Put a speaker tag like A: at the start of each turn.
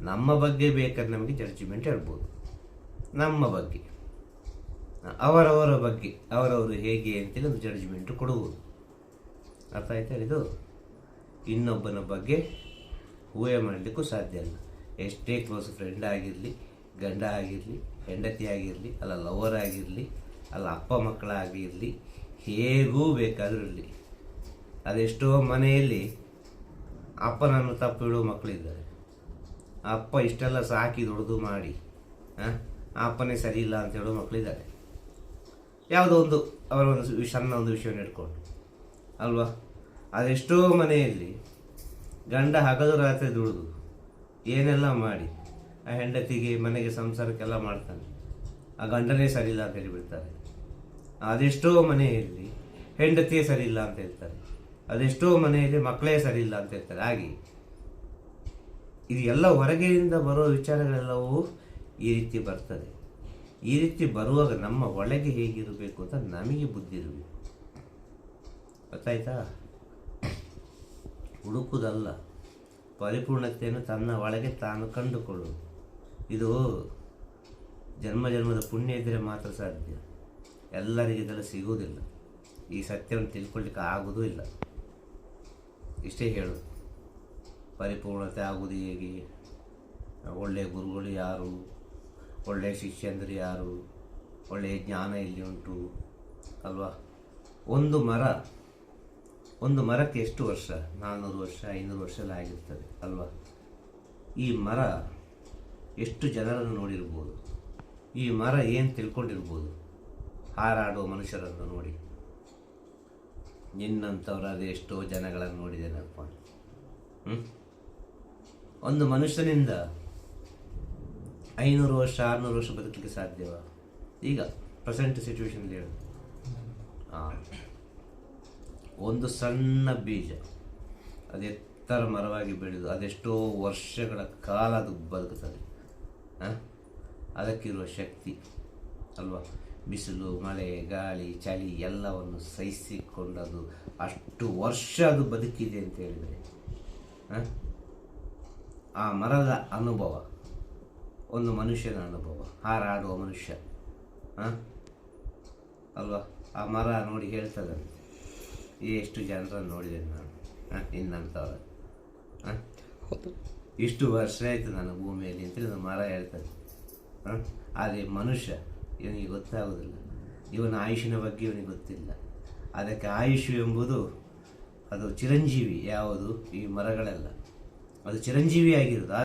A: ನಮ್ಮ ಬಗ್ಗೆ ಬೇಕಾದ್ರೆ ನಮಗೆ ಜಡ್ಜ್ಮೆಂಟ್ ಹೇಳ್ಬೋದು, ನಮ್ಮ ಬಗ್ಗೆ, ಅವರವರ ಬಗ್ಗೆ ಅವರವರು ಹೇಗೆ ಅಂತೇಳಿ ಒಂದು ಜಡ್ಜ್ಮೆಂಟ್ ಕೊಡುವುದು. ಅರ್ಥ ಆಯ್ತಾ? ಇದು ಇನ್ನೊಬ್ಬನ ಬಗ್ಗೆ ಊಹೆ ಮಾಡಲಿಕ್ಕೂ ಸಾಧ್ಯ ಇಲ್ಲ. ಎಷ್ಟೇ ಕ್ಲೋಸ್ ಫ್ರೆಂಡ್ ಆಗಿರಲಿ, ಗಂಡ ಆಗಿರಲಿ, ಹೆಂಡತಿ ಆಗಿರಲಿ, ಅಲ್ಲ ಲವರ್ ಆಗಿರಲಿ, ಅಲ್ಲ ಅಪ್ಪ ಮಕ್ಕಳಾಗಿರಲಿ, ಹೇಗೂ ಬೇಕಾದರೂ ಇರಲಿ. ಅದೆಷ್ಟೋ ಮನೆಯಲ್ಲಿ ಅಪ್ಪನನ್ನು ತಪ್ಪು ಇಡುವ ಮಕ್ಕಳಿದ್ದಾರೆ. ಅಪ್ಪ ಇಷ್ಟೆಲ್ಲ ಸಾಕಿ ದೊಡ್ಡದು ಮಾಡಿ ಅಪ್ಪನೇ ಸರಿ ಇಲ್ಲ ಅಂತ ಹೇಳೋ ಮಕ್ಕಳಿದ್ದಾರೆ. ಯಾವುದೋ ಒಂದು ಅವರ ಒಂದು ಸಣ್ಣ ಒಂದು ವಿಷಯವನ್ನು ಇಟ್ಕೊಂಡು ಅಲ್ವಾ. ಅದೆಷ್ಟೋ ಮನೆಯಲ್ಲಿ ಗಂಡ ಹಗಲು ರಾತ್ರಿ ದುಡಿದು ಏನೆಲ್ಲ ಮಾಡಿ ಆ ಹೆಂಡತಿಗೆ ಮನೆಗೆ ಸಂಸಾರಕ್ಕೆಲ್ಲ ಮಾಡ್ತಾನೆ, ಆ ಗಂಡನೇ ಸರಿ ಇಲ್ಲ ಅಂತ ಹೇಳಿಬಿಡ್ತಾರೆ. ಅದೆಷ್ಟೋ ಮನೆಯಲ್ಲಿ ಹೆಂಡತಿಯೇ ಸರಿ ಇಲ್ಲ ಅಂತ ಹೇಳ್ತಾರೆ. ಅದೆಷ್ಟೋ ಮನೆಯಲ್ಲಿ ಮಕ್ಕಳೇ ಸರಿ ಇಲ್ಲ ಅಂತ ಹೇಳ್ತಾರೆ. ಹಾಗೆ ಇದು ಎಲ್ಲ ಹೊರಗಿನಿಂದ ಬರೋ ವಿಚಾರಗಳೆಲ್ಲವೂ ಈ ರೀತಿ ಬರ್ತದೆ. ಈ ರೀತಿ ಬರುವಾಗ ನಮ್ಮ ಒಳಗೆ ಹೇಗಿರಬೇಕು ಅಂತ ನಮಗೆ ಬುದ್ಧಿ ಇರಬೇಕು. ಗೊತ್ತಾಯ್ತಾ? ಹುಡುಕುವುದಲ್ಲ, ಪರಿಪೂರ್ಣತೆಯನ್ನು ತನ್ನ ಒಳಗೆ ತಾನು ಕಂಡುಕೊಳ್ಳುವುದು. ಇದು ಜನ್ಮ ಜನ್ಮದ ಪುಣ್ಯ ಇದ್ದರೆ ಮಾತ್ರ ಸಾಧ್ಯ. ಎಲ್ಲರಿಗೆ ಇದೆಲ್ಲ ಸಿಗುವುದಿಲ್ಲ. ಈ ಸತ್ಯವನ್ನು ತಿಳ್ಕೊಳ್ಳಿಕ್ಕೆ ಆಗುವುದೂ ಇಲ್ಲ. ಇಷ್ಟೇ ಹೇಳೋದು. ಪರಿಪೂರ್ಣತೆ ಆಗುವುದು ಹೇಗೆ? ಒಳ್ಳೆಯ ಗುರುಗಳು ಯಾರು, ಒಳ್ಳೆಯ ಶಿಷ್ಯಂದರು ಯಾರು, ಒಳ್ಳೆಯ ಜ್ಞಾನ ಎಲ್ಲಿ ಉಂಟು ಅಲ್ವಾ. ಒಂದು ಮರಕ್ಕೆ ಎಷ್ಟು ವರ್ಷ? 400 ವರ್ಷ 500 ವರ್ಷ ಎಲ್ಲ ಆಗಿರ್ತದೆ ಅಲ್ವಾ. ಈ ಮರ ಎಷ್ಟು ಜನರನ್ನು ನೋಡಿರ್ಬೋದು, ಈ ಮರ ಏನು ತಿಳ್ಕೊಂಡಿರ್ಬೋದು. ಹಾರಾಡುವ ಮನುಷ್ಯರನ್ನು ನೋಡಿ, ನಿನ್ನಂಥವರಾದ ಎಷ್ಟೋ ಜನಗಳನ್ನು ನೋಡಿದ್ದೇನಪ್ಪ. ಒಂದು ಮನುಷ್ಯನಿಂದ 500 ವರ್ಷ 600 ವರ್ಷ ಬದುಕಲಿಕ್ಕೆ ಸಾಧ್ಯವಾ? ಈಗ ಪ್ರೆಸೆಂಟ್ ಸಿಚುವೇಶನ್ ಹೇಳು. ಒಂದು ಸಣ್ಣ ಬೀಜ ಅದು ಎತ್ತರ ಮರವಾಗಿ ಬೆಳೆದು ಅದೆಷ್ಟೋ ವರ್ಷಗಳ ಕಾಲ ಅದು ಬದುಕುತ್ತದೆ. ಅದಕ್ಕಿರುವ ಶಕ್ತಿ ಅಲ್ವಾ. ಬಿಸಿಲು, ಮಳೆ, ಗಾಳಿ, ಚಳಿ ಎಲ್ಲವನ್ನು ಸಹಿಸಿಕೊಂಡದು ಅಷ್ಟು ವರ್ಷ ಅದು ಬದುಕಿದೆ ಅಂತ ಹೇಳಿದರೆ ಆ ಮರದ ಅನುಭವ, ಒಂದು ಮನುಷ್ಯನ ಅನುಭವ, ಹಾರಾಡುವ ಮನುಷ್ಯ ಅಲ್ವಾ. ಆ ಮರ ನೋಡಿ ಹೇಳ್ತದಂತೆ, ಎಷ್ಟು ಜನರನ್ನು ನೋಡಿದ್ದೇನೆ ನಾನು ನಿನ್ನಂಥವ್ರ, ಇಷ್ಟು ವರ್ಷ ಆಯಿತು ನಾನು ಭೂಮಿಯಲ್ಲಿ ಅಂತೇಳಿ ಒಂದು ಮರ ಹೇಳ್ತದೆ. ಆದರೆ ಮನುಷ್ಯ ಇವನಿಗೆ ಗೊತ್ತಾಗೋದಿಲ್ಲ. ಇವನ ಆಯುಷಿನ ಬಗ್ಗೆ ಇವನಿಗೆ ಗೊತ್ತಿಲ್ಲ. ಅದಕ್ಕೆ ಆಯುಷು ಎಂಬುದು ಅದು ಚಿರಂಜೀವಿ. ಯಾವುದು? ಈ ಮರಗಳೆಲ್ಲ ಅದು ಚಿರಂಜೀವಿ ಆಗಿರೋದು.